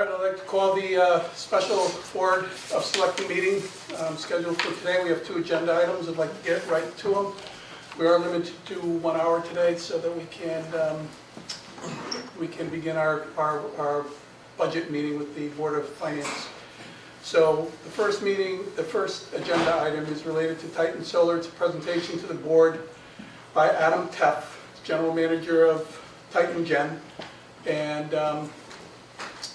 All right, I'd like to call the special Board of Selectmen meeting scheduled for today. We have 2 agenda items. I'd like to get right to them. We are limited to 1 hour today so that we can begin our budget meeting with the Board of Finance. So the first agenda item is related to Titan Solar. It's a presentation to the board by Adam Teff, General Manager of Titan Gen. And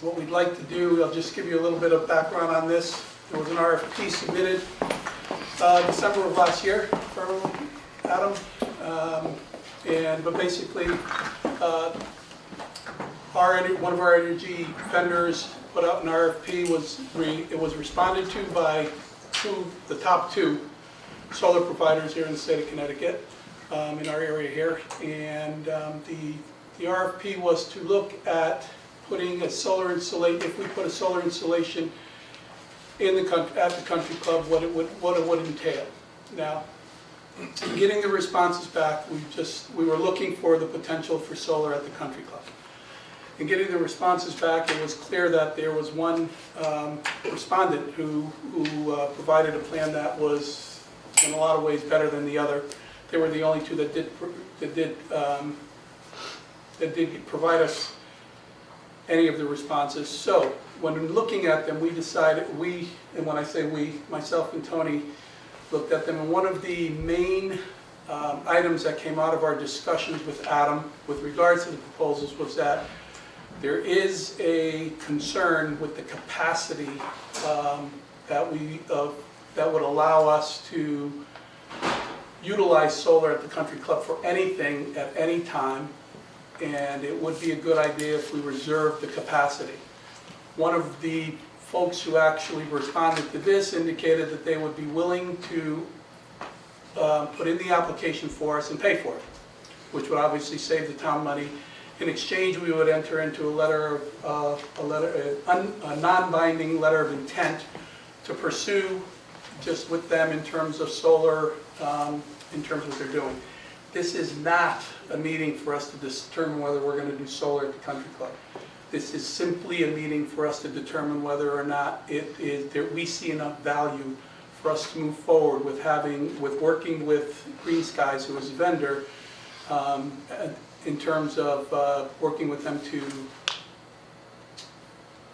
what we'd like to do, I'll just give you a little bit of background on this. There was an RFP submitted December of last year from Adam. But basically, one of our energy vendors put out an RFP. It was responded to by the top 2 solar providers here in the state of Connecticut, in our area here. And the RFP was to look at putting a solar installation, if we put a solar installation in the at the country club, what it would entail. Now, in getting the responses back, we were looking for the potential for solar at the country club. In getting the responses back, it was clear that there was one respondent who provided a plan that was in a lot of ways better than the other. They were the only 2 that did provide us any of the responses. So when looking at them, we decided, and when I say we, myself and Tony looked at them, and one of the main items that came out of our discussions with Adam with regards to the proposals was that there is a concern with the capacity that would allow us to utilize solar at the country club for anything at any time, and it would be a good idea if we reserved the capacity. One of the folks who actually responded to this indicated that they would be willing to put in the application for us and pay for it, which would obviously save the town money. In exchange, we would enter into a non-binding letter of intent to pursue just with them in terms of solar, in terms of what they're doing. This is not a meeting for us to determine whether we're going to do solar at the country club. This is simply a meeting for us to determine whether or not we see enough value for us to move forward with working with Green Skies, who is a vendor, in terms of working with them to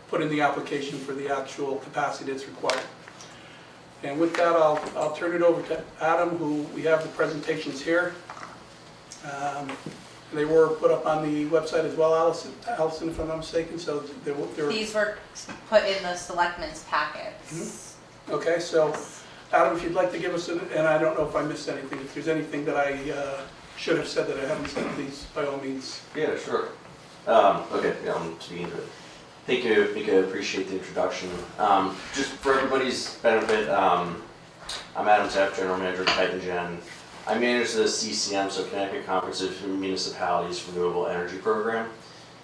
put in the application for the actual capacity that's required. And with that, I'll turn it over to Adam, who we have the presentations here. They were put up on the website as well, Allison, if I'm not mistaken. So these were put in the selectmen's packets. Mm-hmm. Okay, so Adam, if you'd like to give us, and I don't know if I missed anything, if there's anything that I should have said that I haven't said, please, by all means. Yeah, sure. Okay, yeah, I'm speaking to it. Thank you, Mika. Appreciate the introduction. Just for everybody's benefit, I'm Adam Teff, General Manager of Titan Gen. I manage the CCM, so Connecticut Conference of Municipalities Renewable Energy Program.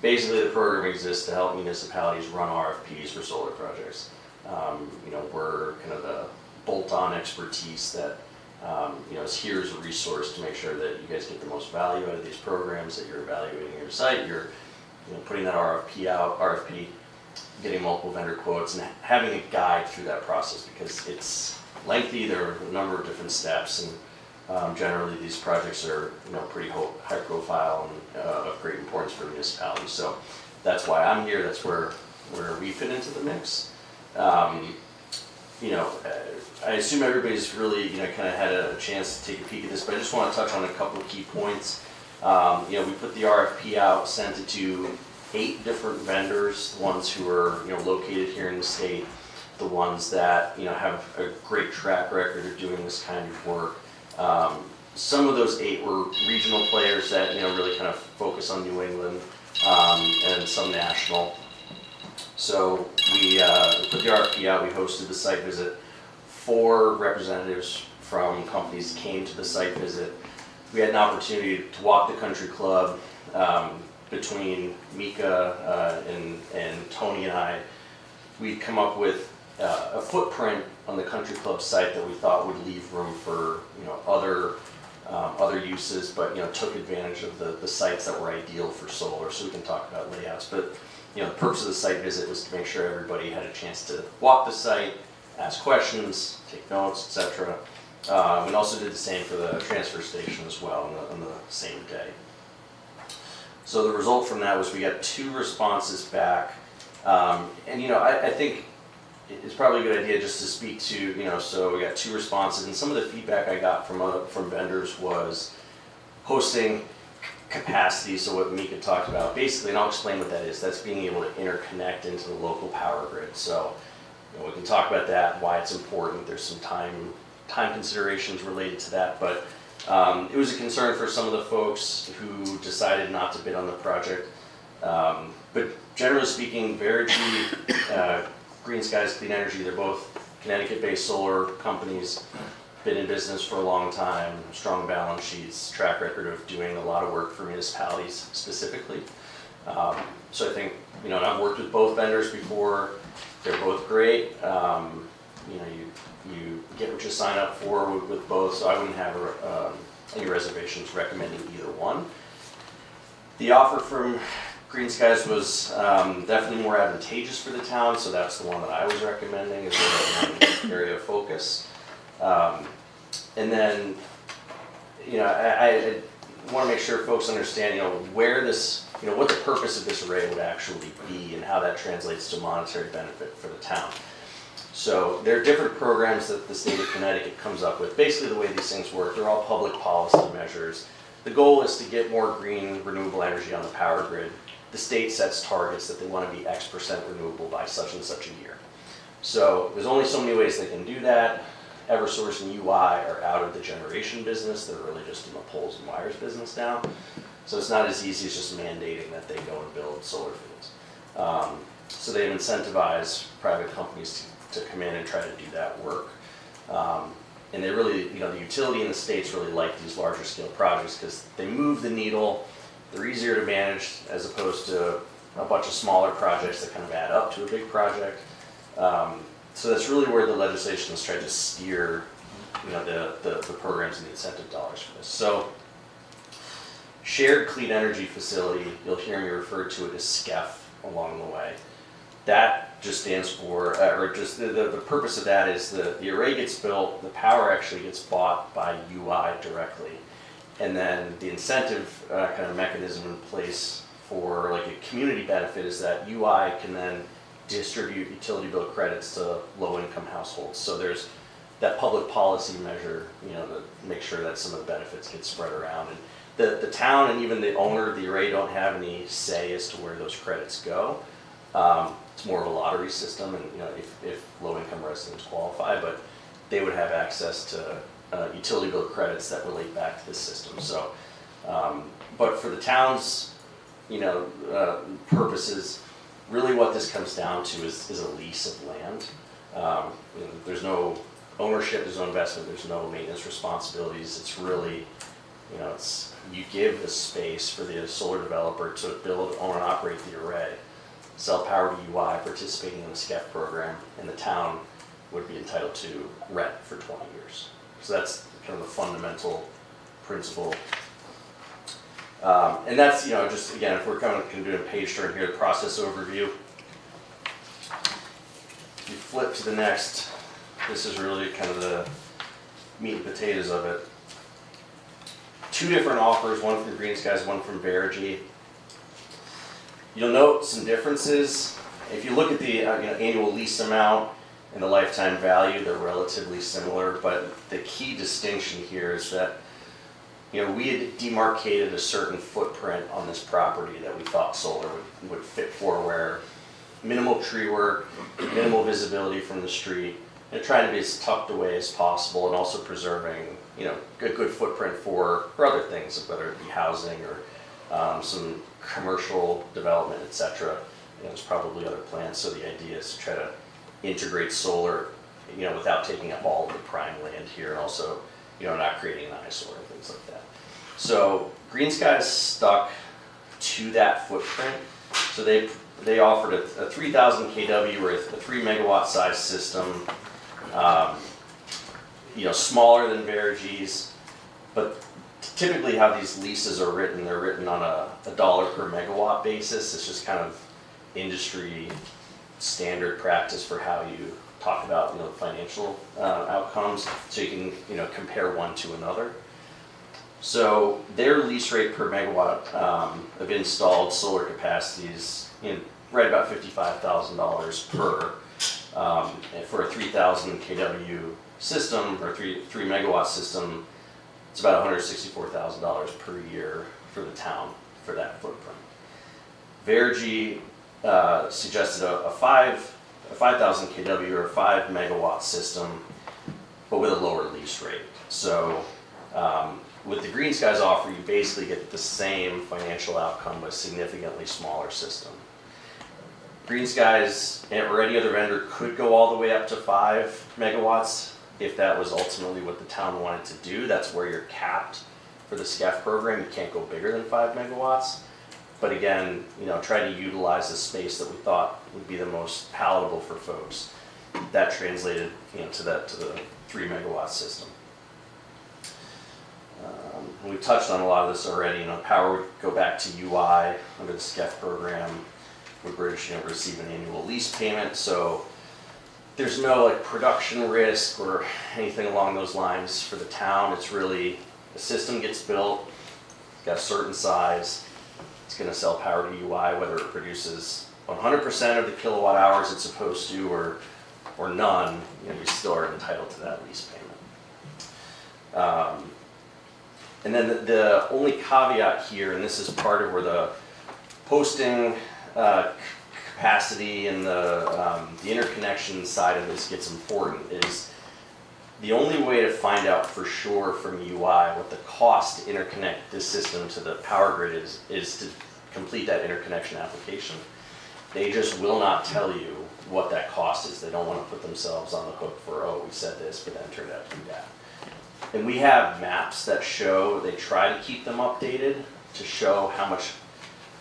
Basically, the program exists to help municipalities run RFPs for solar projects. We're kind of the bolt-on expertise that is here as a resource to make sure that you guys get the most value out of these programs, that you're evaluating your site, you're putting that RFP, getting multiple vendor quotes, and having a guide through that process because it's lengthy. There are a number of different steps, and generally these projects are pretty high profile and of great importance for municipalities. So that's why I'm here. That's where we fit into the mix. I assume everybody's really kind of had a chance to take a peek at this, but I just want to touch on a couple of key points. We put the RFP out, sent it to 8 different vendors, the ones who are located here in the state, the ones that have a great track record of doing this kind of work. Some of those 8 were regional players that really kind of focus on New England, and some national. So we put the RFP out. We hosted the site visit. 4 representatives from companies came to the site visit. We had an opportunity to walk the country club. Between Mika and Tony and I, we'd come up with a footprint on the country club site that we thought would leave room for other uses, but took advantage of the sites that were ideal for solar. So we can talk about layouts. But the purpose of the site visit was to make sure everybody had a chance to walk the site, ask questions, take notes, etc. And also did the same for the transfer station as well on the same day. So the result from that was we got 2 responses back. And I think it's probably a good idea just to speak to, so we got 2 responses, and some of the feedback I got from vendors was hosting capacity, so what Mika talked about, basically, and I'll explain what that is. That's being able to interconnect into the local power grid. So we can talk about that, why it's important. There's some time considerations related to that, but it was a concern for some of the folks who decided not to bid on the project. But generally speaking, Verigy, Green Skies Clean Energy, they're both Connecticut-based solar companies, been in business for a long time, strong balance sheets, track record of doing a lot of work for municipalities specifically. So I think, and I've worked with both vendors before, they're both great. You get what you sign up for with both, so I wouldn't have any reservations recommending either one. The offer from Green Skies was definitely more advantageous for the town, so that's the one that I was recommending as an area of focus. And then, I want to make sure folks understand, where this, what the purpose of this array would actually be and how that translates to monetary benefit for the town. So there are different programs that the state of Connecticut comes up with. Basically the way these things work, they're all public policy measures. The goal is to get more green renewable energy on the power grid. The state sets targets that they want to be X% renewable by such and such a year. So there's only so many ways they can do that. Eversource and UI are out of the generation business. They're really just in the poles and wires business now. So it's not as easy as just mandating that they go and build solar fields. So they incentivize private companies to come in and try to do that work. And they really, the utility in the states really like these larger scale projects because they move the needle, they're easier to manage as opposed to a bunch of smaller projects that kind of add up to a big project. So that's really where the legislation has tried to steer, the programs and the incentive dollars for this. So shared clean energy facility, you'll hear me refer to it as SCEF along the way. That just stands for, the purpose of that is the array gets built, the power actually gets bought by UI directly. And then the incentive kind of mechanism in place for like a community benefit is that UI can then distribute utility bill credits to low-income households. So there's that public policy measure, to make sure that some of the benefits get spread around. And the town and even the owner of the array don't have any say as to where those credits go. It's more of a lottery system, and if low-income residents qualify, but they would have access to utility bill credits that relate back to this system. So, but for the town's, purposes, really what this comes down to is a lease of land. There's no ownership, there's no investment, there's no maintenance responsibilities. It's really, you give the space for the solar developer to build, own, and operate the array, sell power to UI, participating in the SCEF program, and the town would be entitled to rent for 20 years. So that's kind of the fundamental principle. And that's, just again, if we're kind of doing a page turn here, the process overview. If you flip to the next, this is really kind of the meat and potatoes of it. 2 different offers, one from Green Skies, one from Verigy. You'll note some differences. If you look at the annual lease amount and the lifetime value, they're relatively similar, but the key distinction here is that we had demarcated a certain footprint on this property that we thought solar would fit for, where minimal tree work, minimal visibility from the street, and trying to be as tucked away as possible, and also preserving a good footprint for other things, whether it be housing or some commercial development, etc. There's probably other plans. So the idea is to try to integrate solar, without taking up all of the prime land here, and also, not creating an eyesore and things like that. So Green Skies stuck to that footprint. So they offered a 3,000 kW or a 3 megawatt size system, smaller than Verigy's, but typically how these leases are written, they're written on a dollar per megawatt basis. It's just kind of industry standard practice for how you talk about, the financial outcomes, so you can, compare one to another. So their lease rate per megawatt of installed solar capacity is right about $55,000 per and for a 3,000 kW system or 3 megawatt system. It's about $164,000 per year for the town for that footprint. Vergy suggested a 5,000 kW or a 5 megawatt system, but with a lower lease rate. So with the Green Skies offer, you basically get the same financial outcome with a significantly smaller system. Green Skies or any other vendor could go all the way up to 5 megawatts if that was ultimately what the town wanted to do. That's where you're capped for the SCEF program. You can't go bigger than 5 megawatts. But again, try to utilize the space that we thought would be the most palatable for folks. That translated, to the 3 megawatt system. We touched on a lot of this already. Power would go back to UI under the SCEF program. Would receive an annual lease payment. So there's no production risk or anything along those lines for the town. It's really the system gets built, got a certain size. It's going to sell power to UI, whether it produces 100% of the kilowatt hours it's supposed to or none. You still are entitled to that lease payment. And then the only caveat here, and this is part of where the hosting capacity and the interconnection side of this gets important, is the only way to find out for sure from UI what the cost to interconnect this system to the power grid is to complete that interconnection application. They just will not tell you what that cost is. They don't want to put themselves on the hook for, oh, we said this, but then it turned out to be that. And we have maps that show, they try to keep them updated to show how much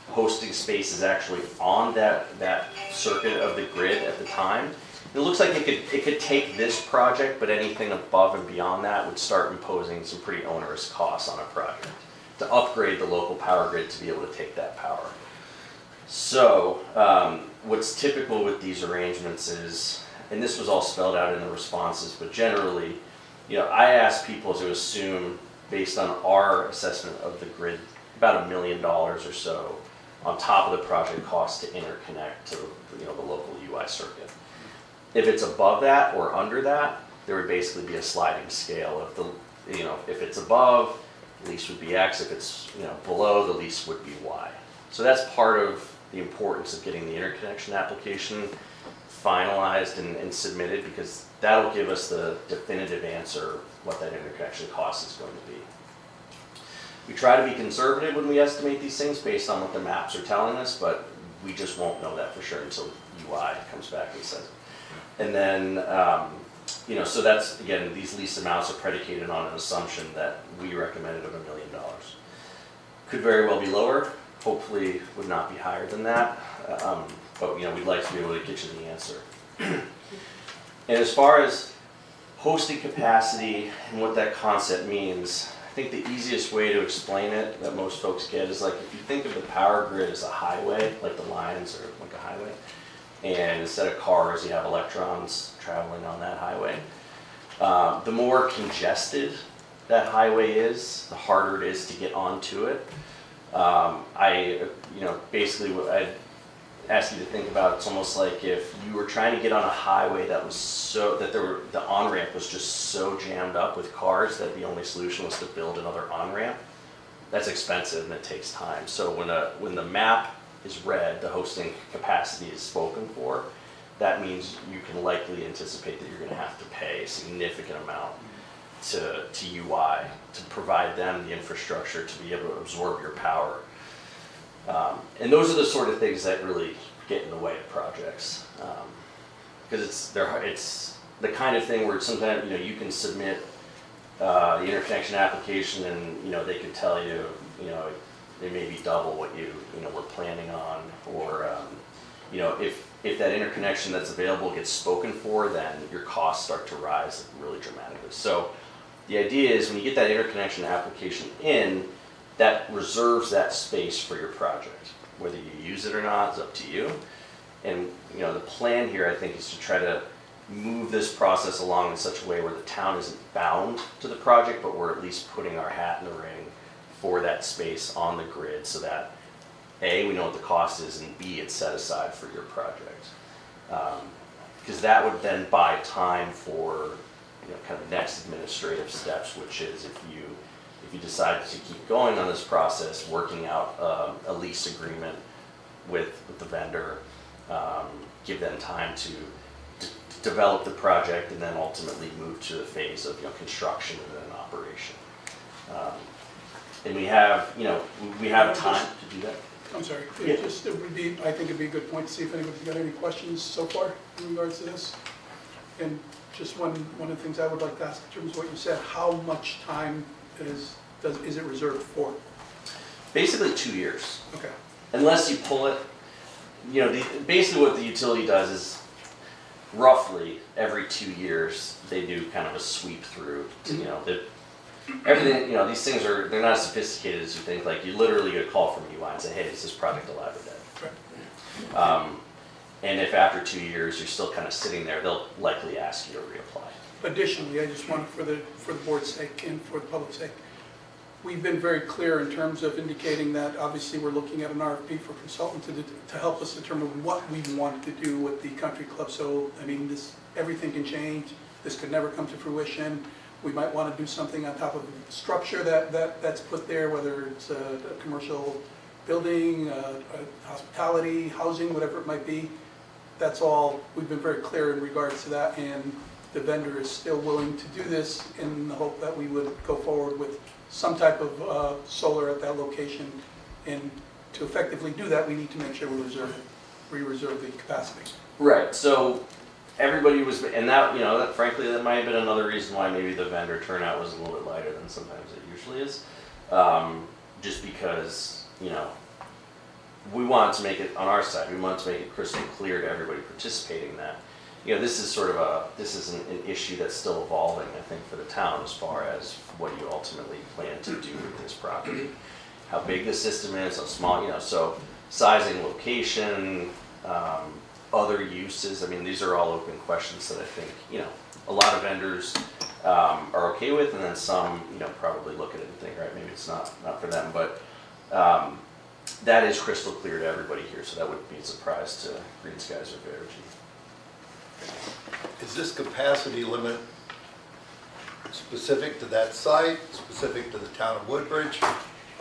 hosting space is actually on that circuit of the grid at the time. It looks like it could take this project, but anything above and beyond that would start imposing some pretty onerous costs on a project to upgrade the local power grid to be able to take that power. So what's typical with these arrangements is, and this was all spelled out in the responses, but generally, I ask people to assume, based on our assessment of the grid, about $1 million or so on top of the project cost to interconnect to the local UI circuit. If it's above that or under that, there would basically be a sliding scale. If it's above, the lease would be X. If it's below, the lease would be Y. So that's part of the importance of getting the interconnection application finalized and submitted, because that'll give us the definitive answer what that interconnection cost is going to be. We try to be conservative when we estimate these things based on what the maps are telling us, but we just won't know that for sure until UI comes back and says it. And then, so that's, again, these lease amounts are predicated on an assumption that we recommended of $1 million. Could very well be lower, hopefully would not be higher than that, but we'd like to be able to get you the answer. And as far as hosting capacity and what that concept means, I think the easiest way to explain it that most folks get is, like, if you think of the power grid as a highway, like the lines are like a highway, and instead of cars you have electrons traveling on that highway. The more congested that highway is, the harder it is to get onto it. Basically what I'd ask you to think about, it's almost like if you were trying to get on a highway that was the on-ramp was just so jammed up with cars that the only solution was to build another on-ramp. That's expensive and it takes time. So when the map is red, the hosting capacity is spoken for, that means you can likely anticipate that you're going to have to pay a significant amount to UI to provide them the infrastructure to be able to absorb your power. And those are the sort of things that really get in the way of projects, because it's the kind of thing where sometimes you can submit the interconnection application and they could tell you they may be double what you were planning on, or if that interconnection that's available gets spoken for, then your costs start to rise really dramatically. So the idea is when you get that interconnection application in, that reserves that space for your project. Whether you use it or not is up to you. And, you know, the plan here, I think, is to try to move this process along in such a way where the town isn't bound to the project, but we're at least putting our hat in the ring for that space on the grid so that A, we know what the cost is, and B, it's set aside for your project. Because that would then buy time for, you know, kind of next administrative steps, which is if you decide to keep going on this process, working out a lease agreement with the vendor, give them time to develop the project and then ultimately move to the phase of, you know, construction and then operation. And we have, you know, we have time to do that. I'm sorry, Yeah. it would be, I think it'd be a good point to see if anybody's got any questions so far in regards to this. And just one of the things I would like to ask in terms of what you said, how much time is it reserved for? Basically 2 years. Okay, Unless you pull it, you know, basically what the utility does is roughly every 2 years, they do kind of a sweep through to, you know, everything, you know, these things they're not as sophisticated as you think. Like, you literally get a call from UI and say, hey, is this project alive or dead? right. And if after 2 years you're still kind of sitting there, they'll likely ask you to reapply. Additionally, I just want, for the board's sake and for the public's sake, we've been very clear in terms of indicating that obviously we're looking at an RFP for consultant to help us determine what we want to do with the country club. So, I mean, everything can change. This could never come to fruition. We might want to do something on top of the structure that's put there, whether it's a commercial building, hospitality, housing, whatever it might be. That's all, we've been very clear in regards to that, and the vendor is still willing to do this in the hope that we would go forward with some type of solar at that location. And to effectively do that, we need to make sure we reserve the capacity. Right, so everybody was, and that, you know, that frankly, that might have been another reason why maybe the vendor turnout was a little bit lighter than sometimes it usually is. Just because, you know, we wanted to make it, on our side, we wanted to make it crystal clear to everybody participating that, you know, this is sort of this is an issue that's still evolving, I think, for the town as far as what you ultimately plan to do with this property. How big the system is, how small, you know, so sizing, location, other uses, I mean, these are all open questions that I think, you know, a lot of vendors are okay with, and then some, you know, probably look at it and think, right, maybe it's not for them, but that is crystal clear to everybody here, so that wouldn't be a surprise to Green Skies or Verigy. Is this capacity limit specific to that site, specific to the town of Woodbridge?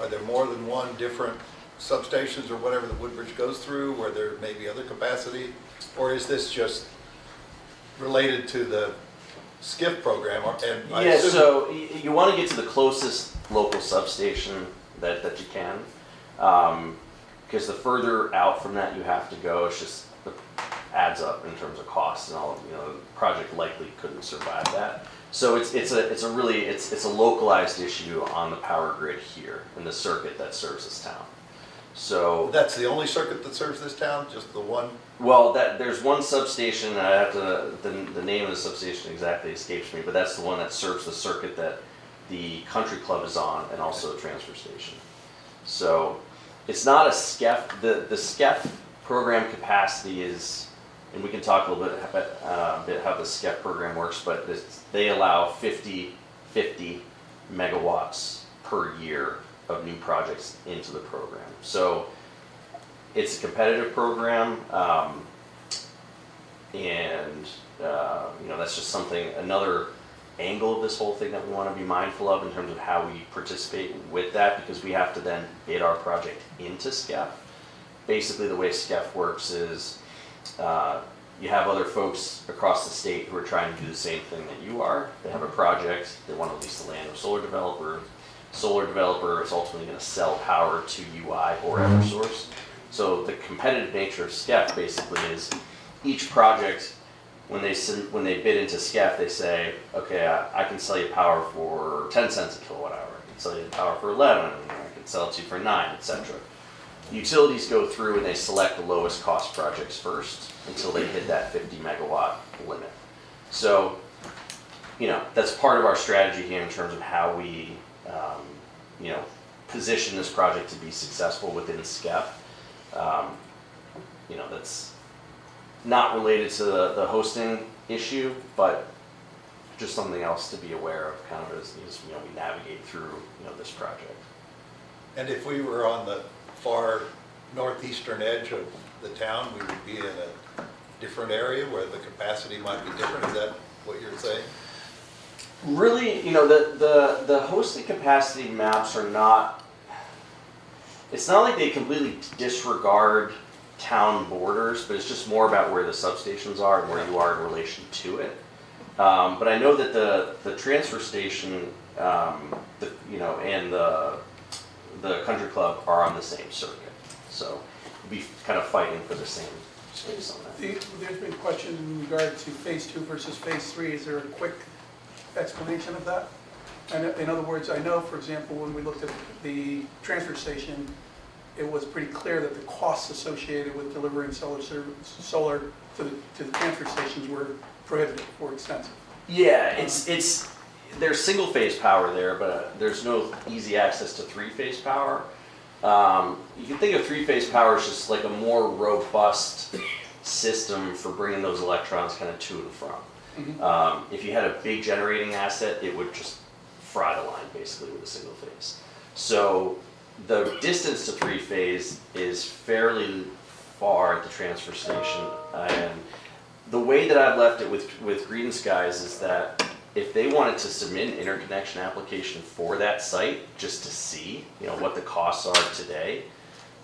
Are there more than one different substations or whatever that Woodbridge goes through where there may be other capacity? Or is this just related to the SCIF program? And I Yeah, assume- so you want to get to the closest local substation that you can, because the further out from that you have to go, it's just adds up in terms of costs and all. You know, the project likely couldn't survive that. So it's a localized issue on the power grid here in the circuit that serves this town. So That's the only circuit that serves this town, just the one? well, there's one substation. I have to the name of the substation exactly escapes me, but that's the one that serves the circuit that the country club is on, and also a transfer station. So it's not a SCEF. The SCEF program capacity is, and we can talk a little bit about how the SCEF program works, but they allow 50 megawatts per year of new projects into the program. So it's a competitive program, and you know, that's just another angle of this whole thing that we want to be mindful of in terms of how we participate with that, because we have to then bid our project into SCEF. Basically, the way SCEF works is you have other folks across the state who are trying to do the same thing that you are. They have a project, they want to lease the land to a solar developer. Solar developer is ultimately going to sell power to UI or Eversource. So the competitive nature of SCEF basically is each project, when they bid into SCEF, they say, okay, I can sell you power for 10 cents a kilowatt hour. I can sell you power for 11, I can sell it to you for 9, etc. Utilities go through and they select the lowest cost projects first until they hit that 50 megawatt limit. So, you know, that's part of our strategy here in terms of how we, you know, position this project to be successful within SCEF. You know, not related to the hosting issue, but just something else to be aware of kind of as you know, we navigate through, you know, this project. And if we were on the far northeastern edge of the town, we would be in a different area where the capacity might be different. Is that what you're saying? Really, you know, the hosting capacity maps are not, it's not like they completely disregard town borders, but it's just more about where the substations are and where you are in relation to it. But I know that the transfer station, you know, and the country club are on the same circuit. So we'll be kind of fighting for the same space on that. There's been a question in regard to phase 2 versus phase 3. Is there a quick explanation of that? And in other words, I know, for example, when we looked at the transfer station, it was pretty clear that the costs associated with delivering solar to the transfer stations were prohibitive or extensive. Yeah, there's single phase power there, but there's no easy access to 3-phase power. You can think of 3-phase power as just like a more robust system for bringing those electrons kind of to and from. Mm-hmm. If you had a big generating asset, it would just fry the line basically with a single phase. So the distance to 3-phase is fairly far at the transfer station, and the way that I've left it with Green Skies is that if they wanted to submit an interconnection application for that site just to see, you know, what the costs are today,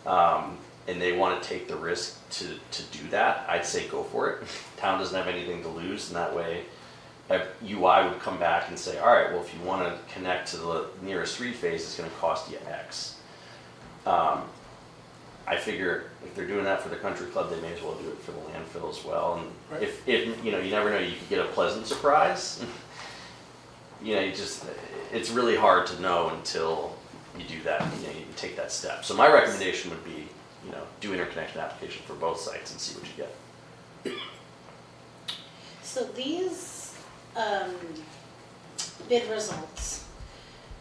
and they want to take the risk to do that, I'd say go for it. Town doesn't have anything to lose, and that way UI would come back and say, all right, well, if you want to connect to the nearest 3-phase, it's going to cost you X. I figure if they're doing that for the country club, they may as well do it for the landfill as well. And Right. if you know, you never know, you could get a pleasant surprise. You know, it's really hard to know until you do that. You know, you take that step. So my recommendation would be, you know, do interconnection application for both sites and see what you get. So these bid results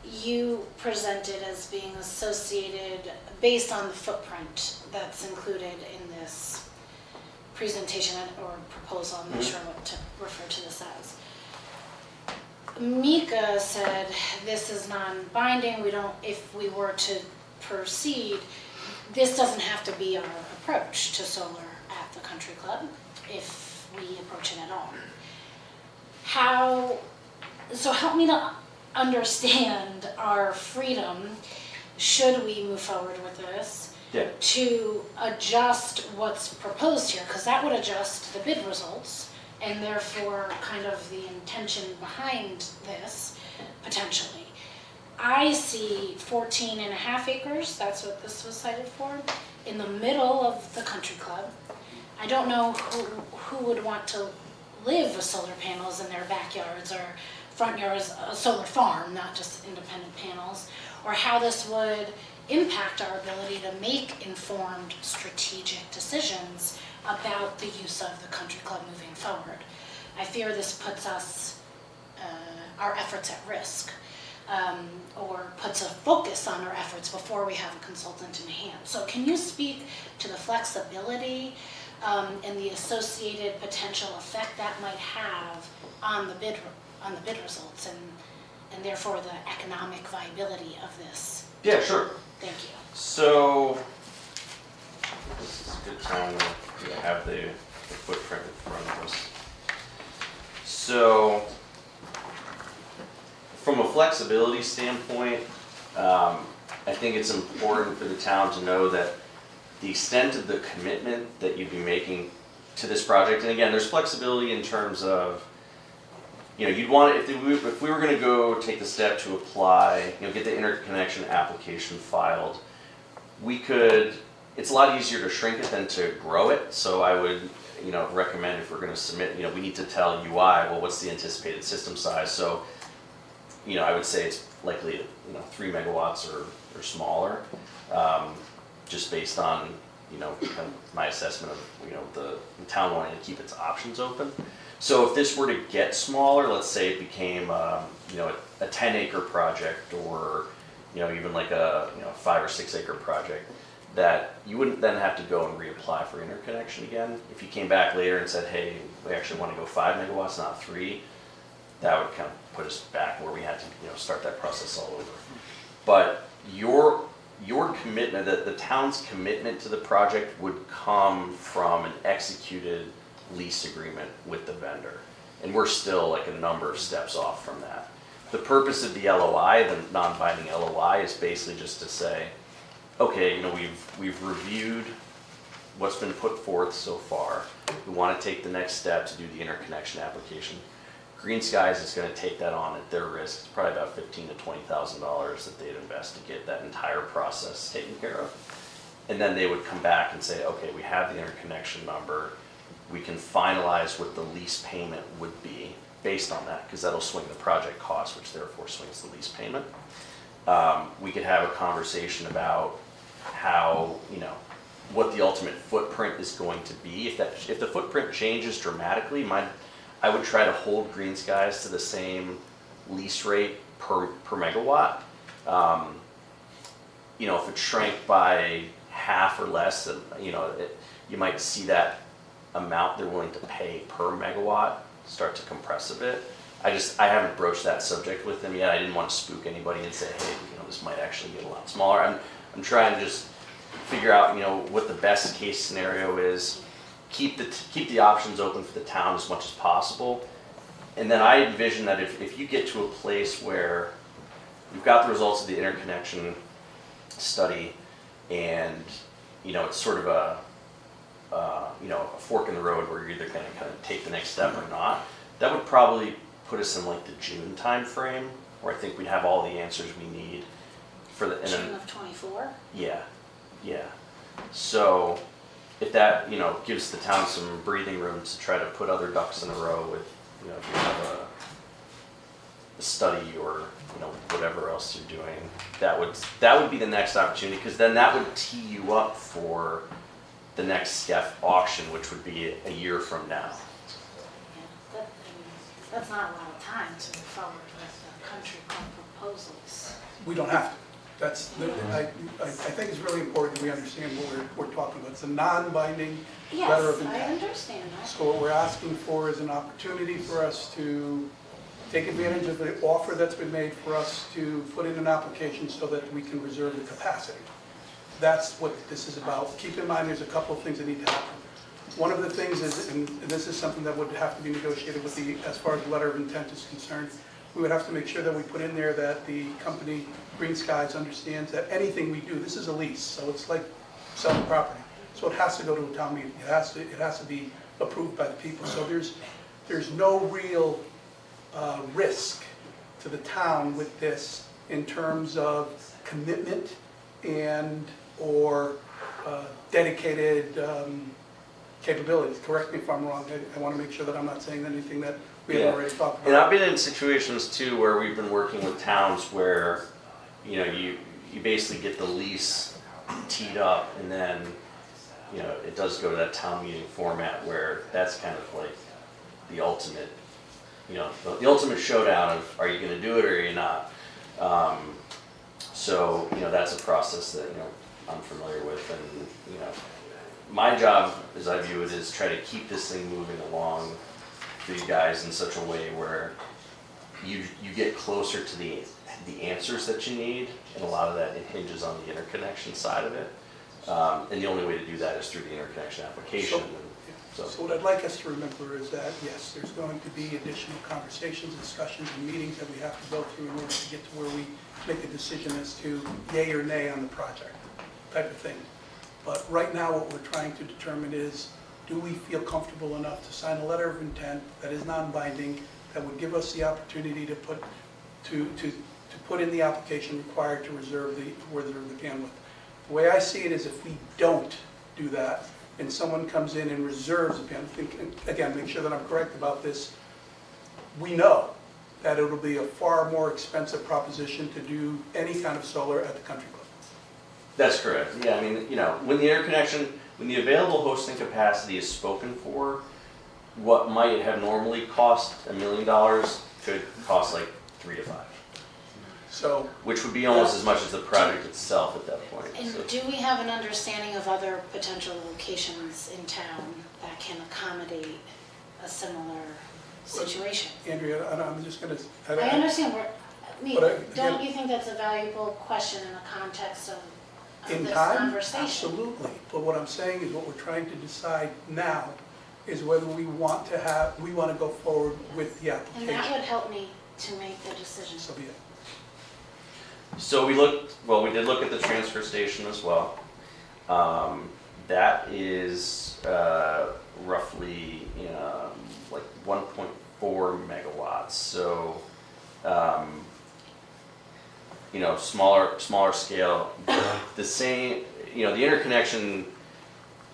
you presented as being associated based on the footprint that's included in this presentation or proposal. I'm not sure what to refer to this as. Mika said this is non-binding. We don't, if we were to proceed, this doesn't have to be our approach to solar at the country club if we approach it at all. So help me to understand our freedom, should we move forward with this, Yeah. to adjust what's proposed here, because that would adjust the bid results and therefore kind of the intention behind this, potentially. I see 14 and a half acres, that's what this was cited for, in the middle of the country club. I don't know who would want to live with solar panels in their backyards or front yards, a solar farm, not just independent panels, or how this would impact our ability to make informed strategic decisions about the use of the country club moving forward. I fear this puts us, our efforts at risk, or puts a focus on our efforts before we have a consultant in hand. So can you speak to the flexibility and the associated potential effect that might have on the bid results and therefore the economic viability of this? Yeah, sure. Thank you. So this is a good time to have the footprint in front of us. So from a flexibility standpoint, I think it's important for the town to know that the extent of the commitment that you'd be making to this project, and again, there's flexibility in terms of, you know, you'd want, if we were going to go take the step to apply, you know, get the interconnection application filed, we could, it's a lot easier to shrink it than to grow it. So I would, you know, recommend if we're going to submit, you know, we need to tell UI, well, what's the anticipated system size? So, you know, I would say it's likely, you know, 3 megawatts or smaller, just based on, you know, kind of my assessment of, you know, the town wanting to keep its options open. So if this were to get smaller, let's say it became, you know, a 10-acre project or, you know, even like a, you know, 5 or 6 acre project, that you wouldn't then have to go and reapply for interconnection again. If you came back later and said, hey, we actually want to go 5 megawatts, not 3, that would kind of put us back where we had to, start that process all over. But your commitment, the town's commitment to the project would come from an executed lease agreement with the vendor. And we're still like a number of steps off from that. The purpose of the LOI, the non-binding LOI, is basically just to say, okay, we've reviewed what's been put forth so far. We want to take the next step to do the interconnection application. Green Skies is going to take that on at their risk. It's probably about $15,000 to $20,000 that they'd invest to get that entire process taken care of. And then they would come back and say, okay, we have the interconnection number. We can finalize what the lease payment would be based on that, because that'll swing the project cost, which therefore swings the lease payment. We could have a conversation about how, what the ultimate footprint is going to be. If the footprint changes dramatically, I would try to hold Green Skies to the same lease rate per megawatt. If it shrank by half or less, then, you might see that amount they're willing to pay per megawatt start to compress a bit. I haven't broached that subject with them yet. I didn't want to spook anybody and say, hey, this might actually get a lot smaller. I'm trying to just figure out, what the best case scenario is. Keep the options open for the town as much as possible. And then I envision that if you get to a place where you've got the results of the interconnection study and, it's sort of a fork in the road where you're either going to kind of take the next step or not, that would probably put us in like the June time frame, where I think we'd have all the answers we need for the June of 24? Yeah. So if that, gives the town some breathing room to try to put other ducks in a row with, if you have a study or, whatever else you're doing, that would be the next opportunity, because then that would tee you up for the next SCEF auction, which would be a year from now. Yeah, that's not a lot of time to move forward with the country club proposals. We don't have to. I think it's really important that we understand what we're talking about. It's a non-binding letter of Yes, I intent. understand that. So what we're asking for is an opportunity for us to take advantage of the offer that's been made for us to put in an application so that we can reserve the capacity. That's what this is about. Keep in mind, there's a couple of things that need to happen. One of the things is, and this is something that would have to be negotiated with as far as the letter of intent is concerned, we would have to make sure that we put in there that the company, Green Skies, understands that anything we do, this is a lease, so it's like selling property. So it has to go to a town meeting. It has to be approved by the people. So there's no real risk to the town with this in terms of commitment or dedicated capabilities. Correct me if I'm wrong. I want to make sure that I'm not saying anything that we haven't already talked about. And I've been in situations too where we've been working with towns where, you basically get the lease teed up, and then, it does go to that town meeting format where that's kind of like the ultimate, the ultimate showdown of, are you going to do it or are you not? So, that's a process that, I'm familiar with, and, my job, as I view it, is try to keep this thing moving along for you guys in such a way where you get closer to the answers that you need, and a lot of that hinges on the interconnection side of it. And the only way to do that is through the interconnection application. So what I'd like us to remember is that, yes, there's going to be additional conversations, discussions, and meetings that we have to go through in order to get to where we make a decision as to yay or nay on the project, type of thing. But right now, what we're trying to determine is, do we feel comfortable enough to sign a letter of intent that is non-binding, that would give us the opportunity to put in the application required to reserve the bandwidth. The way I see it is, if we don't do that, and someone comes in and reserves the bandwidth, and again, make sure that I'm correct about this, we know that it'll be a far more expensive proposition to do any kind of solar at the country club. That's correct. Yeah, I mean, when the available hosting capacity is spoken for, what might have normally cost $1 million could cost like 3 to 5. So, which would be almost as much as the project itself at that point. And So- do we have an understanding of other potential locations in town that can accommodate a similar situation? Andrea, I'm just gonna. I understand where, But I- don't you think that's a valuable question in the context of In this time, conversation? absolutely. But what I'm saying is what we're trying to decide now is whether we want to go forward with the And that application. would help me to make the decision. So be it. So we did look at the transfer station as well. That is roughly like 1.4 megawatts. So smaller scale. The same, the interconnection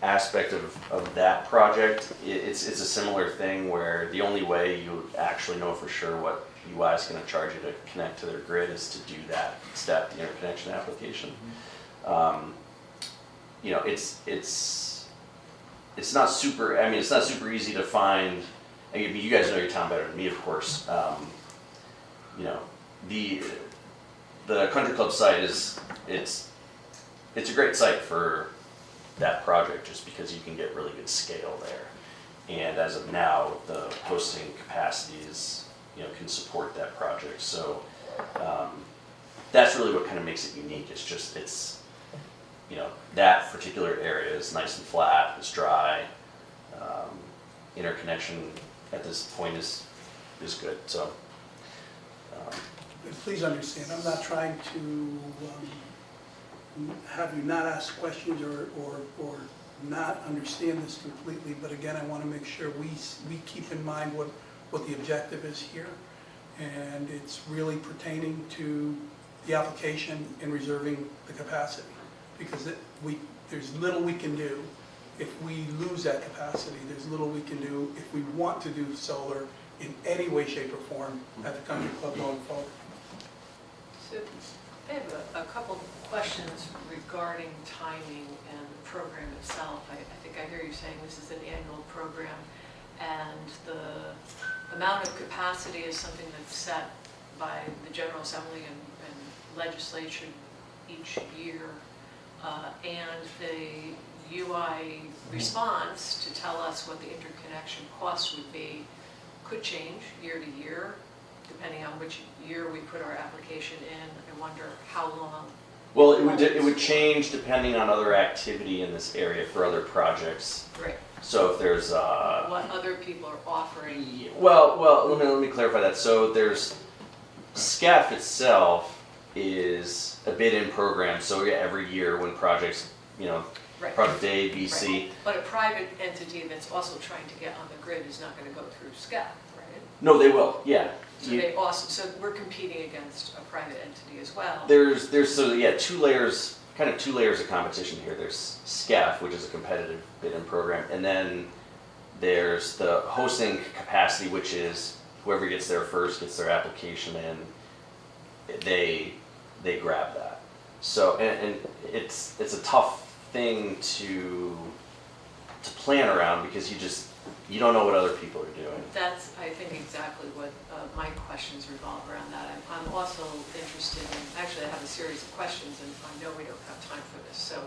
aspect of that project, it's a similar thing where the only way you actually know for sure what UI is going to charge you to connect to their grid is to do that step, the interconnection application. It's not super. I mean, it's not super easy to find. I mean, you guys know your town better than me, of course. The country club site it's a great site for that project just because you can get really good scale there. And as of now, the hosting capacities can support that project. So that's really what kind of makes it unique. It's that particular area is nice and flat, it's dry. Interconnection at this point is good. So. And please understand, I'm not trying to have you not ask questions or not understand this completely, but again, I want to make sure we keep in mind what the objective is here. And it's really pertaining to the application and reserving the capacity. Because there's little we can do if we lose that capacity. There's little we can do if we want to do solar in any way, shape, or form at the country club going forward. So I have a couple questions regarding timing and the program itself. I think I hear you saying this is an annual program, and the amount of capacity is something that's set by the General Assembly and legislature each year. And the UI response to tell us what the interconnection costs would be could change year to year, depending on which year we put our application in. I wonder how long. Well, it would change depending on other activity in this area for other projects. Right. So if there's What other people are offering. well, let me clarify that. So there's SCEF itself is a bid-in program. So yeah, every year when projects, Right. project A, B, C. Right. But a private entity that's also trying to get on the grid is not going to go through SCEF, right? No, they will. Yeah. So they also, so we're competing against a private entity as well. There's two layers of competition here. There's SCEF, which is a competitive bid-in program, and then there's the hosting capacity, which is whoever gets there first gets their application in. They grab that. So and it's a tough thing to plan around because you don't know what other people are doing. That's, I think, exactly what my questions revolve around that. I'm also interested in, actually I have a series of questions and I know we don't have time for this. So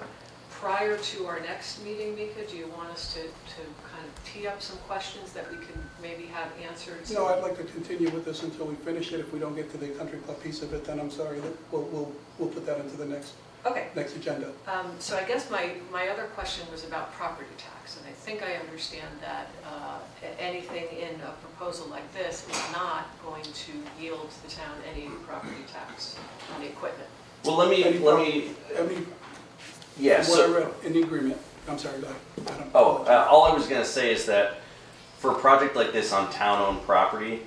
prior to our next meeting, Mika, do you want us to kind of tee up some questions that we can maybe have answered? No, I'd like to continue with this until we finish it. If we don't get to the country club piece of it, then I'm sorry, we'll put that into the next Okay. agenda. So I guess my other question was about property tax, and I think I understand that anything in a proposal like this is not going to yield the town any property tax on the equipment. Well, let me yeah. What I So read in the agreement, I'm sorry, go ahead. all I was gonna say is that for a project like this on town-owned property,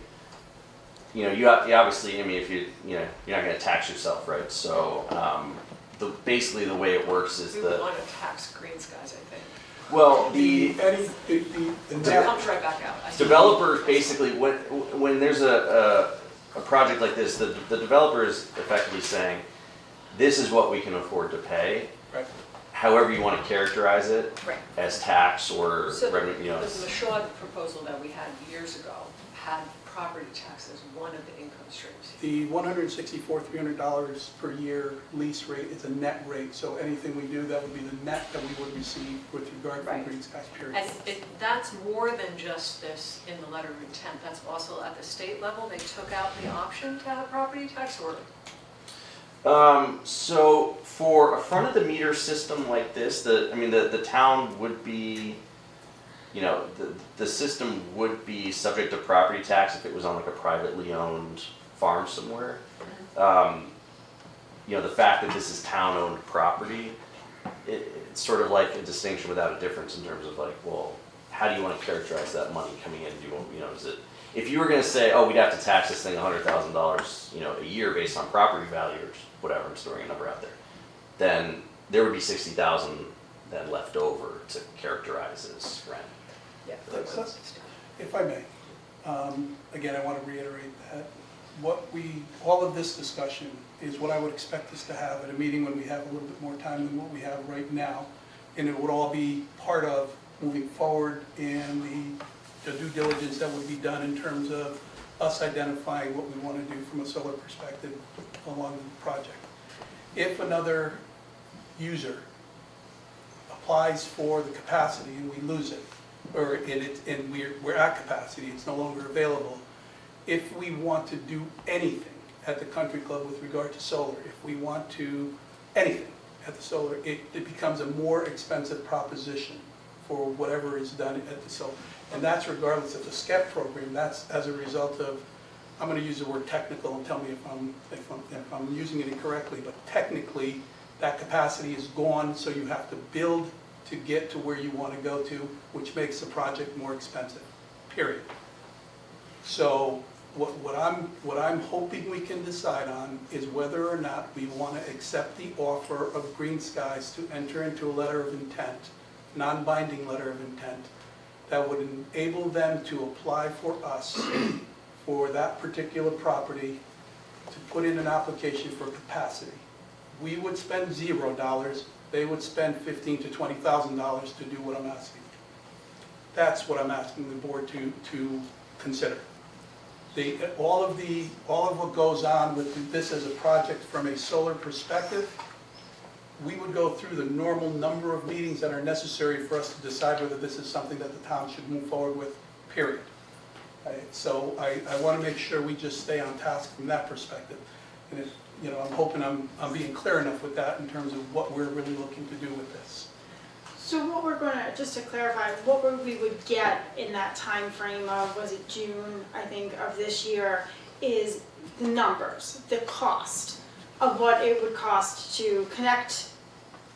you obviously, I mean, if you're not gonna tax yourself, right? So basically the way it works is We would want to tax green skies, I think. well The It net, comes right back out. developers basically when there's a project like this, the developer is effectively saying, this is what we can afford to pay. right, however you want to characterize it, Right. as tax or So revenue, you know. the Shaw proposal that we had years ago had property tax as one of the income streams. The $164,300 per year lease rate is a net rate, so anything we do, that would be the net that we would receive with regard to Right. Green Skies, period. And that's more than just this in the letter of intent, that's also at the state level, they took out the option to have property tax, or? So for a front of the meter system like this, the town would be, you know, the system would be subject to property tax if it was on like a privately owned farm somewhere. You know, the fact that this is town-owned property, it's sort of like a distinction without a difference in terms of like, well, how do you want to characterize that money coming in? Do you want, you know, is it, if you were going to say, oh, we'd have to tax this thing $100,000, you know, a year based on property value or whatever, I'm just throwing a number out there, then there would be 60,000 then left over to characterize as rent. Yeah. That's- If I may, again, I want to reiterate that all of this discussion is what I would expect us to have at a meeting when we have a little bit more time than what we have right now. And it would all be part of moving forward in the due diligence that would be done in terms of us identifying what we want to do from a solar perspective along the project. If another user applies for the capacity and we lose it, and we're at capacity, it's no longer available, if we want to do anything at the country club with regard to solar, if we want to, anything at the solar, it becomes a more expensive proposition for whatever is done at the solar. And that's regardless of the SCEP program, that's as a result of, I'm gonna use the word technical and tell me if I'm using it incorrectly, but technically, that capacity is gone, so you have to build to get to where you wanna go to, which makes the project more expensive, period. So what I'm hoping we can decide on is whether or not we want to accept the offer of Green Skies to enter into a letter of intent, non-binding letter of intent, that would enable them to apply for us for that particular property to put in an application for capacity. We would spend $0, they would spend $15,000 to $20,000 to do what I'm asking. That's what I'm asking the board to consider. All of what goes on with this as a project from a solar perspective, we would go through the normal number of meetings that are necessary for us to decide whether this is something that the town should move forward with, period. So I want to make sure we just stay on task from that perspective. And if, you know, I'm hoping I'm being clear enough with that in terms of what we're really looking to do with this. So what we're gonna, just to clarify, what we would get in that time frame of, was it June, I think, of this year, is the numbers, the cost of what it would cost to connect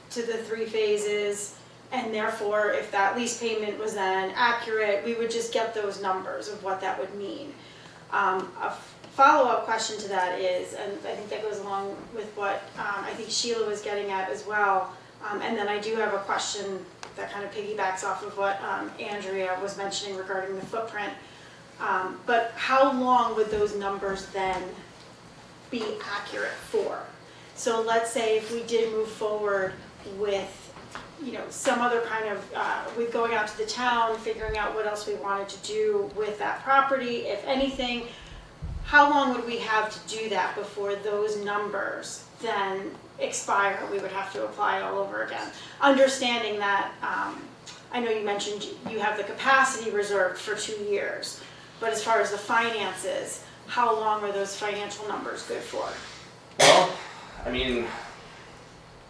to the 3 phases, and therefore, if that lease payment was then accurate, we would just get those numbers of what that would mean. A follow-up question to that is, and I think that goes along with what I think Sheila was getting at as well, and then I do have a question that kind of piggybacks off of what Andrea was mentioning regarding the footprint. But how long would those numbers then be accurate for? So let's say if we did move forward with, you know, some other kind of, with going out to the town, figuring out what else we wanted to do with that property, if anything, how long would we have to do that before those numbers then expire? We would have to apply all over again. Understanding that, I know you mentioned you have the capacity reserved for 2 years, but as far as the finances, how long are those financial numbers good for? Well, I mean,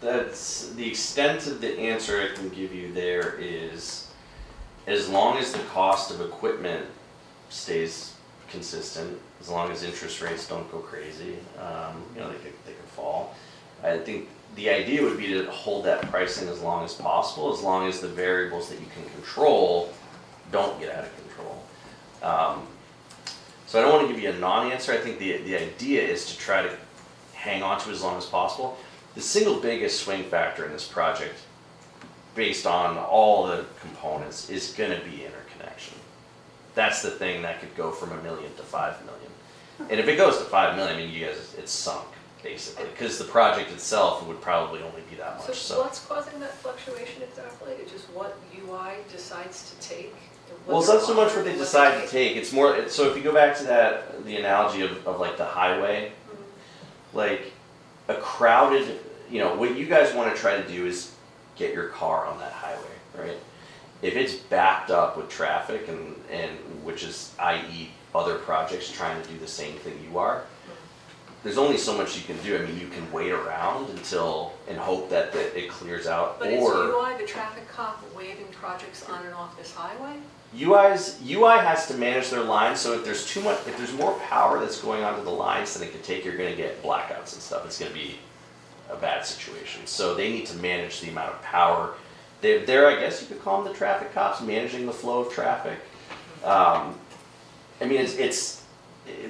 that's the extent of the answer I can give you there is, as long as the cost of equipment stays consistent, as long as interest rates don't go crazy, you know, they could fall. I think the idea would be to hold that pricing as long as possible, as long as the variables that you can control don't get out of control. So I don't want to give you a non-answer. I think the idea is to try to hang on to as long as possible. The single biggest swing factor in this project, based on all the components, is going to be interconnection. That's the thing that could go from $1 million to $5 million. And if it goes to $5 million, I mean, you guys, it's sunk. basically, because the project itself would probably only be that much, So what's causing that fluctuation exactly? It's just what UI decides to take? Or well, it's what not so much what they decide to take? take, it's more, so if you go back to the analogy of like the highway, like a crowded, what you guys want to try to do is get your car on that highway, right? If it's backed up with traffic and which is i.e. other projects trying to do the same thing you are, there's only so much you can do. I mean, you can wait around and hope that it clears out, But is or UI the traffic cop waving projects on and off this highway? UI has to manage their lines, so if there's more power that's going onto the lines than it could take, you're gonna get blackouts and stuff. It's gonna be a bad situation. So they need to manage the amount of power. They're I guess you could call them the traffic cops, managing the flow of traffic. I mean, it's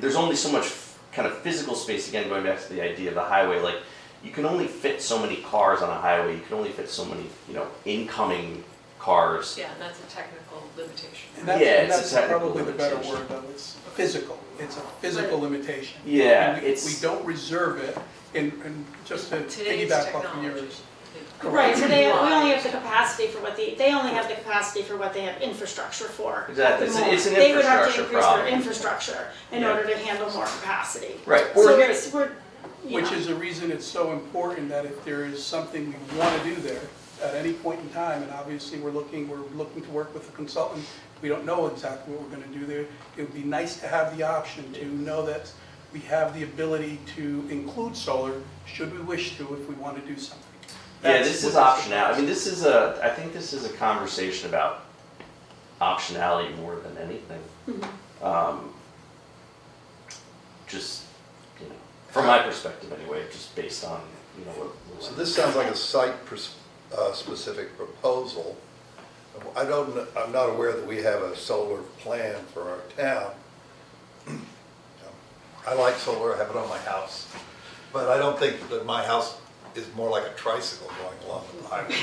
there's only so much kind of physical space, again, going back to the idea of the highway, like, you can only fit so many cars on a highway, you can only fit so many, incoming cars. Yeah, and that's a technical limitation. And that's, Yeah, and it's a that's technical probably the better limitation. word though, it's physical, it's a physical limitation. Yeah, And if it's- we don't reserve it, and just to Today's piggyback off of technology. yours. Right, so we only have the UI. capacity for they only have the capacity for what they have infrastructure for. Exactly. at the It's an moment. They would have to infrastructure increase problem. their infrastructure in Yeah. order to handle more capacity. Right. So Or we're, Which is the reason it's so important that if there is something we want to do there at any point in time, and obviously we're looking to work with a consultant, we don't know exactly what we're going to do there, it would be nice to have the option to know that we have the ability to include solar, should we wish to, if we want to do something. Yeah, That's this is what optionality. I mean, I think this is a conversation about optionality more than anything. Just, from my perspective anyway, just based on, what. So this sounds like a site-specific proposal. I'm not aware that we have a solar plan for our town. I like solar, I have it on my house, but I don't think that my house is more like a tricycle going along the highway.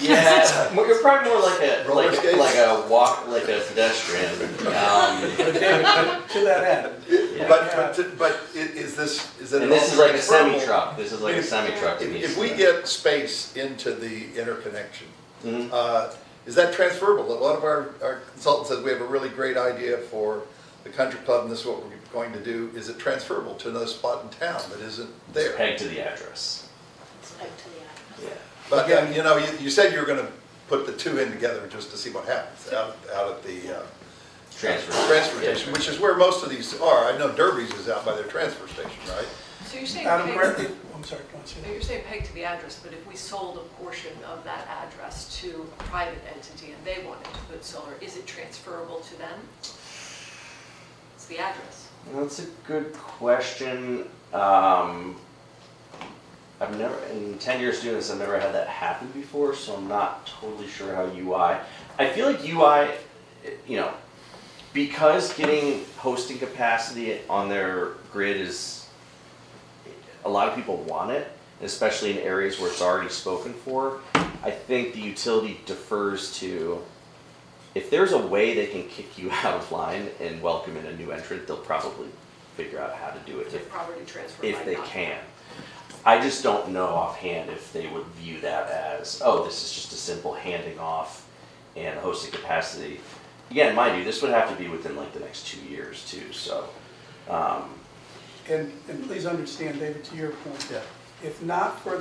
Yeah, you're probably more like Roller skates? like a pedestrian. But David, to that end, Yeah. But is it? And this is like a transferable? semi-truck. This is like a semi-truck. that needs If to we be- get space into the interconnection, Mhm. is that transferable? A lot of our consultants said we have a really great idea for the country club and this is what we're going to do. Is it transferable to another spot in town that isn't there? Pegged to the address. it's back to the Yeah. But, you said you were gonna put the two in together just to see what happens out at the Transfer. transfer station, which is where most of these are. I know Derby's is out by their transfer station, right? So you're saying Adam, peg, correctly, I'm sorry, go on, say so you're saying peg to the address, but if we sold a portion of that address to a private entity and they wanted to put solar, is it transferable to them? It's the address. That's a good question. I've never, in 10 years doing this, I've never had that happen before, so I'm not totally sure how UI. I feel like UI, because getting hosting capacity on their grid is, a lot of people want it, especially in areas where it's already spoken for. I think the utility defers to, if there's a way they can kick you out of line and welcome in a new entrant, they'll probably figure out how to do it It's a property transfer. if by they not- can. I just don't know offhand if they would view that as, oh, this is just a simple handing off and hosting capacity. Again, mind you, this would have to be within like the next 2 years too, so. And please understand, David, to your point, if not for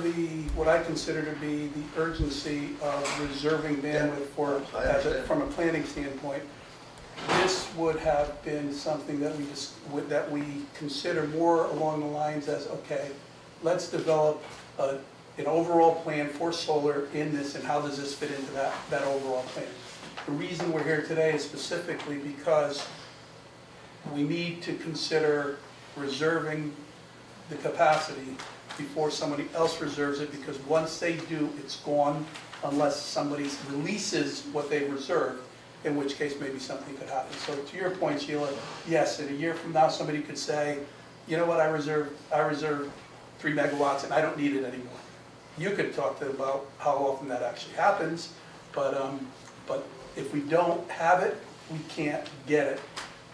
what I consider to be the urgency of reserving bandwidth for, I understand. from a planning standpoint, this would have been something that we consider more along the lines as, okay, let's develop an overall plan for solar in this, and how does this fit into that overall plan? The reason we're here today is specifically because we need to consider reserving the capacity before somebody else reserves it, because once they do, it's gone unless somebody releases what they reserved, in which case maybe something could happen. So to your point, Sheila, yes, in a year from now, somebody could say, you know what, I reserved 3 megawatts and I don't need it anymore. You could talk to them about how often that actually happens, but if we don't have it, we can't get it.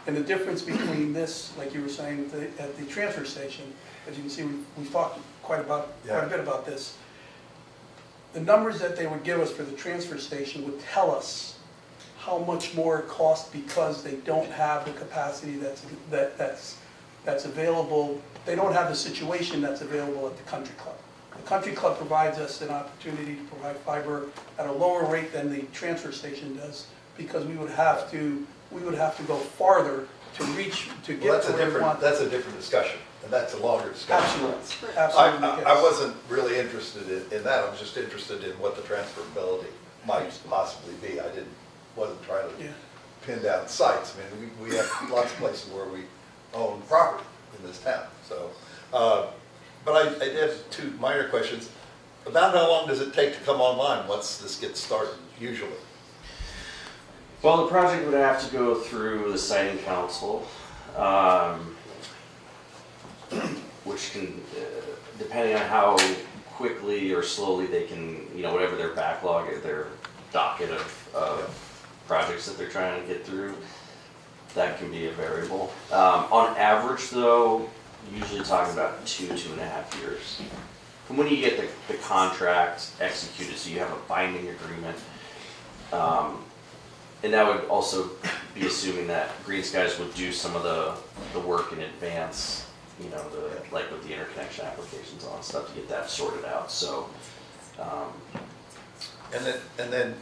And the difference between this, like you were saying, at the transfer station, as you can see, we've talked quite a bit about this. The numbers that they would give us for the transfer station would tell us how much more it costs because they don't have the capacity that's available. They don't have the situation that's available at the country club. The country club provides us an opportunity to provide fiber at a lower rate than the transfer station does, because we would have to go farther to reach, to Well, get to where we want. that's a different discussion, and that's a longer discussion. Absolutely, absolutely. I yes. wasn't really interested in that, I was just interested in what the transferability might possibly be. Wasn't trying to Yeah. pin down sites. I mean, we have lots of places where we own property in this town, so. But I have two minor questions. About how long does it take to come online once this gets started, usually? Well, the project would have to go through the siting council, which can, depending on how quickly or slowly they can, whatever their backlog, their docket of projects that they're trying to get through, that can be a variable. On average, though, usually talking about 2.5 years. From when you get the contract executed, so you have a binding agreement, and that would also be assuming that Green Skies would do some of the work in advance, like with the interconnection applications on stuff to get that sorted out. So, And then,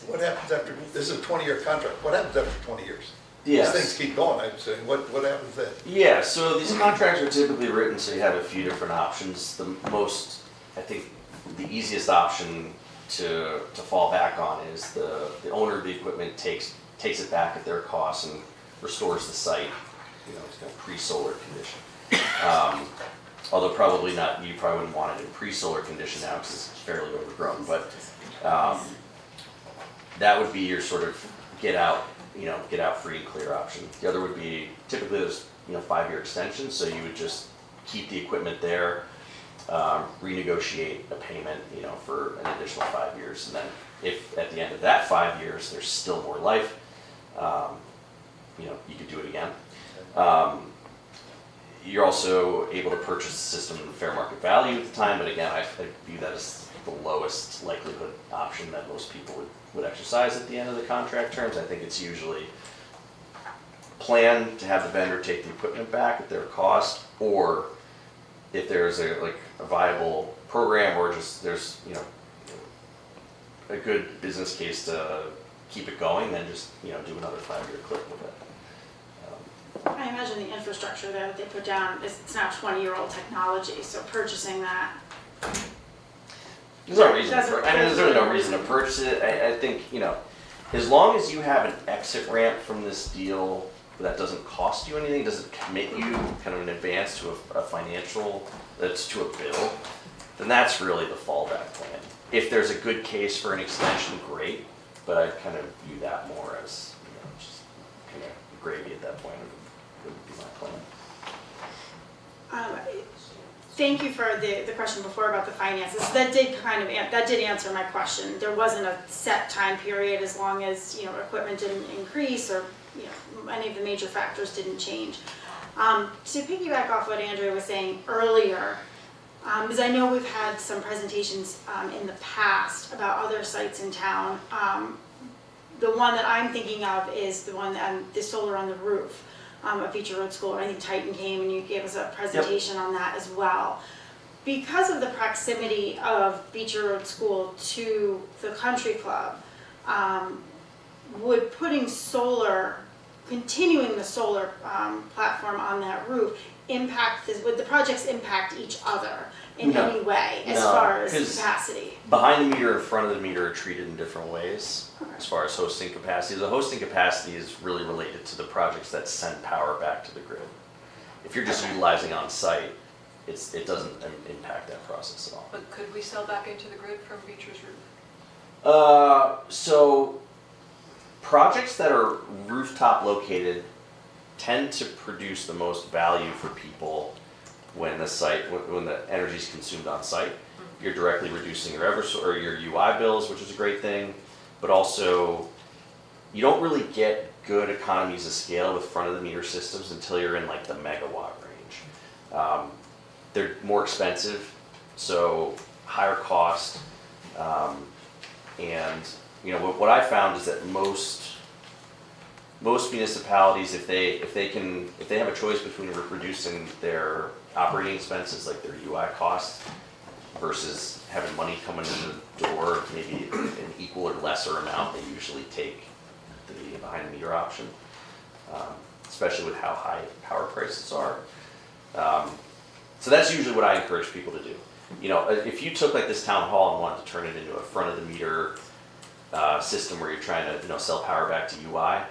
what happens after, this is a 20-year contract, what happens after 20 years? yes. These things keep going, I'm saying, what happens then? Yeah, so these contracts are typically written so you have a few different options. I think the easiest option to fall back on is the owner of the equipment takes it back at their cost and restores the site, to pre-solar condition. Although probably not, you probably wouldn't want it in pre-solar condition now because it's fairly overgrown, but that would be your sort of get out free and clear option. The other would be, typically there's 5-year extensions, so you would just keep the equipment there, renegotiate a payment, for an additional 5 years, and then if at the end of that 5 years there's still more life, you could do it again. You're also able to purchase the system at fair market value at the time, but again, I view that as the lowest likelihood option that most people would exercise at the end of the contract terms. I think it's usually plan to have the vendor take the equipment back at their cost, or if there's a viable program, or just there's a good business case to keep it going, then just do another 5-year clip with it. I imagine the infrastructure that they put down, it's now 20-year-old technology, so purchasing that. There's no reason. There's really no reason to purchase it. I think as long as you have an exit ramp from this deal that doesn't cost you anything, doesn't commit you kind of in advance to a financial, that's to a bill, then that's really the fallback plan. If there's a good case for an extension, great, but I kind of view that more as just kind of gravy at that point. Would be my plan. Thank you for the question before about the finances. That did answer my question. There wasn't a set time period as long as equipment didn't increase or any of the major factors didn't change. To piggyback off what Andrea was saying earlier, because I know we've had some presentations in the past about other sites in town. The one that I'm thinking of is the one the solar on the roof. At Beecher Road School. I think Titan came and you gave us a presentation on that as well. Because of the proximity of Beecher Road School to the country club, would continuing the solar platform on that roof would the projects impact each other in No. any way as No, far as 'cause capacity? Behind the meter, in front of the meter are treated in different ways Okay. as far as hosting capacity. The hosting capacity is really related to the projects that send power back to the grid. If you're just Okay. utilizing on site, it doesn't impact that process at all. But could we sell back into the grid from Beecher's roof? So projects that are rooftop located tend to produce the most value for people when the energy is consumed on site. You're directly reducing your Eversource or your UI bills, which is a great thing, but also you don't really get good economies of scale with front of the meter systems until you're in like the megawatt range. They're more expensive, so higher cost. And you know what I found is that most municipalities, if they have a choice between reducing their operating expenses, like their UI costs, versus having money coming in the door, maybe an equal or lesser amount, they usually take the behind the meter option, especially with how high power prices are. So that's usually what I encourage people to do. You know, if you took like this town hall and wanted to turn it into a front of the meter system where you're trying to, you know, sell power back to UI, I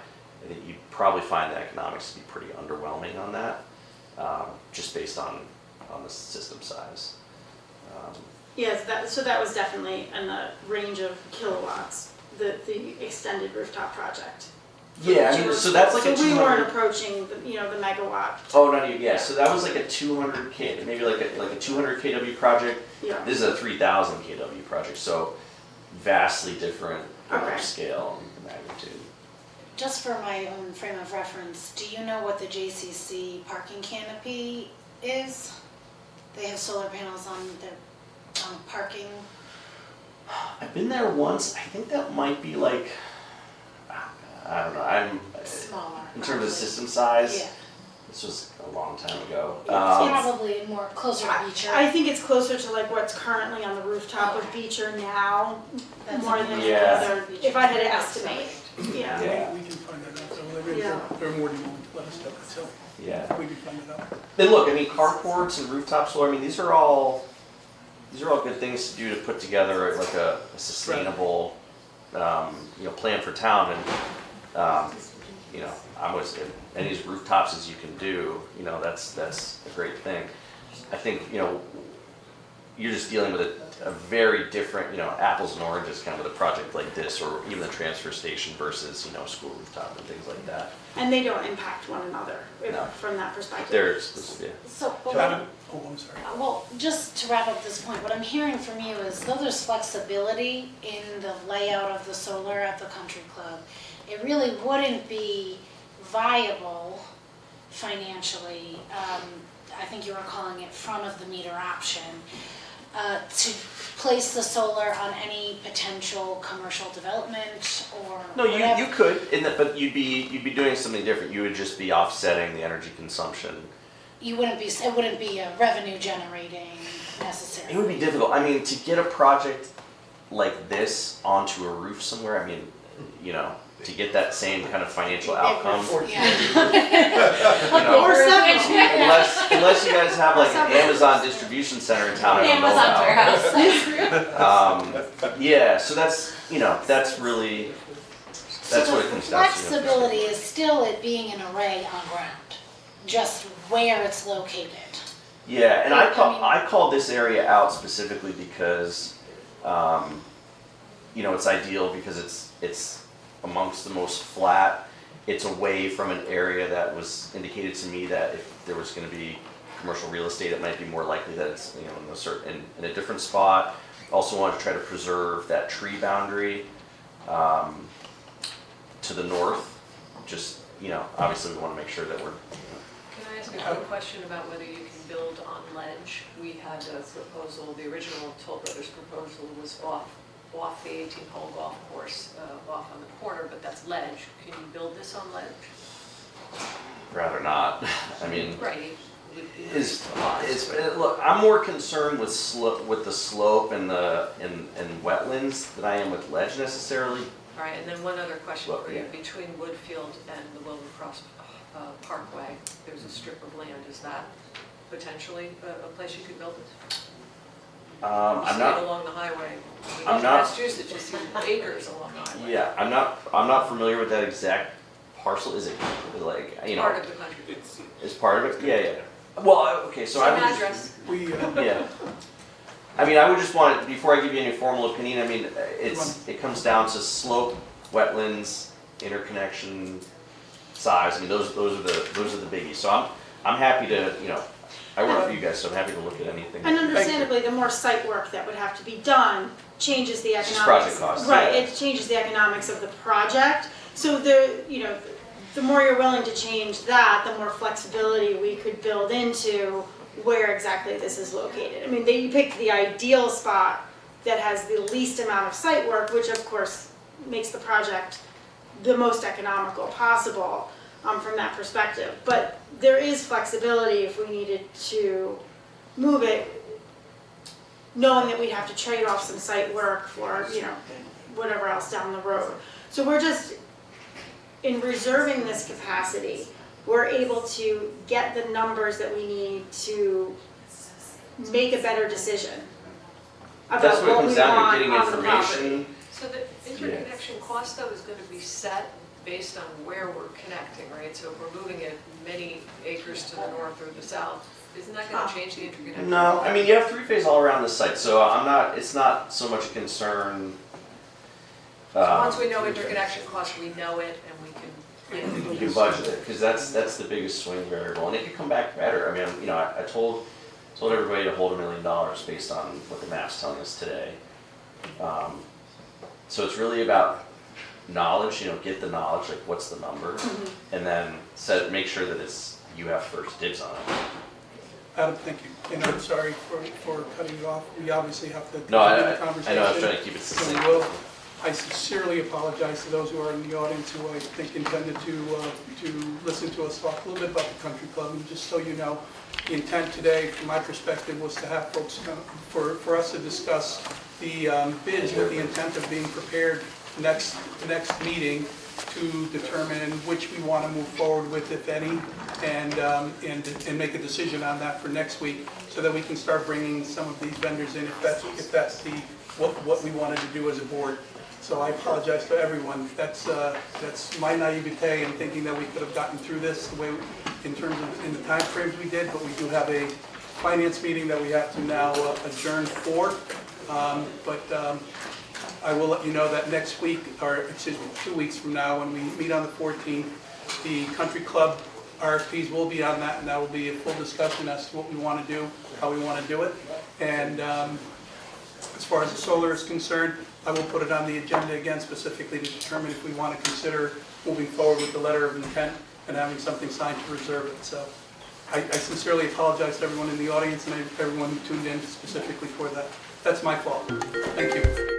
think you'd probably find the economics to be pretty underwhelming on that, just based on the system size. Yes, so that was definitely in the range of kilowatts, the extended rooftop project. Yeah, I mean, so that's like a So we weren't 200. approaching the, you know, the megawatt, Oh, no, yeah. So that was like a 200 k, maybe like a 200 kW project. yeah. This is a 3,000 kW project, so vastly different Okay. scale and magnitude. Just for my own frame of reference, do you know what the JCC parking canopy is? They have solar panels on their parking. I've been there once. I think that might be like, I don't know. I'm Smaller. in terms of probably. system size. Yeah, This was a long time ago. it's probably more closer to Beecher. I think it's closer to like what's currently on the rooftop of Beecher now, That's more a- than Yeah. other, if I had to estimate, yeah. Yeah. We can find that out, so Yeah. they're more than willing to let us know, so Yeah. we can find it out. Then look, I mean, carports and rooftop solar. I mean, these are all good things to do to put together like a sustainable, you know, plan for town. And you know, I'm with any as rooftops as you can do. You know, that's a great thing. I think, you know, you're just dealing with a very different, you know, apples and oranges kind of with a project like this, or even the transfer station versus, you know, school rooftop and things like that. And they don't impact one another No. from that perspective. They're exclusive, yeah. So, but John, oh, I'm sorry. well, just to wrap up this point, what I'm hearing from you is though there's flexibility in the layout of the solar at the country club, it really wouldn't be viable financially, I think you were calling it front of the meter option, to place the solar on any potential commercial development or No, whatever. you could, but you'd be doing something different. You would just be offsetting the energy consumption. It wouldn't be a revenue generating necessarily. It would be difficult. I mean, to get a project like this onto a roof somewhere, I mean, you know, to get that same kind of financial outcome, Yeah. you know, Or seven. unless you guys have like an Amazon distribution center in town, I don't know Amazon about. warehouse. Yeah, so that's, you know, that's really, that's what it comes down to. Flexibility is still it being an array on ground, just where it's located. Yeah, and I mean- I called this area out specifically because, you know, it's ideal because it's amongst the most flat. It's away from an area that was indicated to me that if there was going to be commercial real estate, it might be more likely that it's, you know, in a different spot. Also wanted to try to preserve that tree boundary to the north. Just, you know, obviously we want to make sure that we're. Can I ask a quick question about whether you can build on ledge? We had a proposal, the original Toll Brothers proposal was off the 18-hole golf course, off on the corner, but that's ledge. Can you build this on ledge? Rather not. I mean, Right. look, I'm more concerned with the slope and wetlands than I am with ledge necessarily. All right, and then one other question Well, for you. yeah. Between Woodfield and the Wilbur Cross Parkway, there's a strip of land. Is that potentially a place you could build it? I'm See it not. along the highway. I'm In not- Massachusetts, you see acres along the highway. Yeah, I'm not familiar with that exact parcel. Is it like, you know? Part of the country. Is part of it? Yeah. Well, okay, so I Same would. address. We, Yeah. I mean, I would just want, before I give you any formal opinion, I mean, it comes down to slope, wetlands, interconnection, size. I mean, those are the biggies. So I'm happy to, you know, I work for you guys, so I'm happy to look at anything. And understandably, the more site work that would have to be done changes the It's economics. just project costs, Right, yeah. it changes the economics of the project. So the more you're willing to change that, the more flexibility we could build into where exactly this is located. I mean, you picked the ideal spot that has the least amount of site work, which of course makes the project the most economical possible from that perspective. But there is flexibility if we needed to move it, knowing that we'd have to trade off some site work for, whatever else down the road. So we're just, in reserving this capacity, we're able to get the numbers that we need to make a better decision That's about what it what comes we down to, want getting on the property. information. So the interconnection cost though is gonna be set based on where we're connecting, right? So if we're moving it many acres to the north or the south, isn't that gonna change the interconnection? No, I mean, you have three-phase all around the site, so it's not so much a concern. So once we know interconnection costs, we know it and we can. You can budget it, because that's the biggest swing variable, and it could come back better. I mean, I told everybody to hold $1 million based on what the map's telling us today. So it's really about knowledge, get the knowledge, like what's the number, and then make sure that you have first dibs on it. Adam, thank you. And I'm sorry for cutting you off. We obviously have to No, continue the I conversation. know I was trying to keep it So succinct. we will. I sincerely apologize to those who are in the audience who I think intended to listen to us talk a little bit about the country club. And just so you know, the intent today, from my perspective, was to have folks for us to discuss the bids with the intent of being prepared next meeting to determine which we want to move forward with, if any, and make a decision on that for next week, so that we can start bringing some of these vendors in, if that's what we wanted to do as a board. So I apologize to everyone. That's my naivete in thinking that we could have gotten through this the way, in the time frames we did, but we do have a finance meeting that we have to now adjourn for. I will let you know that next week, or excuse me, 2 weeks from now, when we meet on the 14th, the country club RFPs will be on that, and that will be a full discussion as to what we want to do, how we want to do it. And as far as the solar is concerned, I will put it on the agenda again specifically to determine if we want to consider moving forward with the letter of intent and having something signed to reserve it. So I sincerely apologize to everyone in the audience and everyone who tuned in specifically for that. That's my fault. Thank you.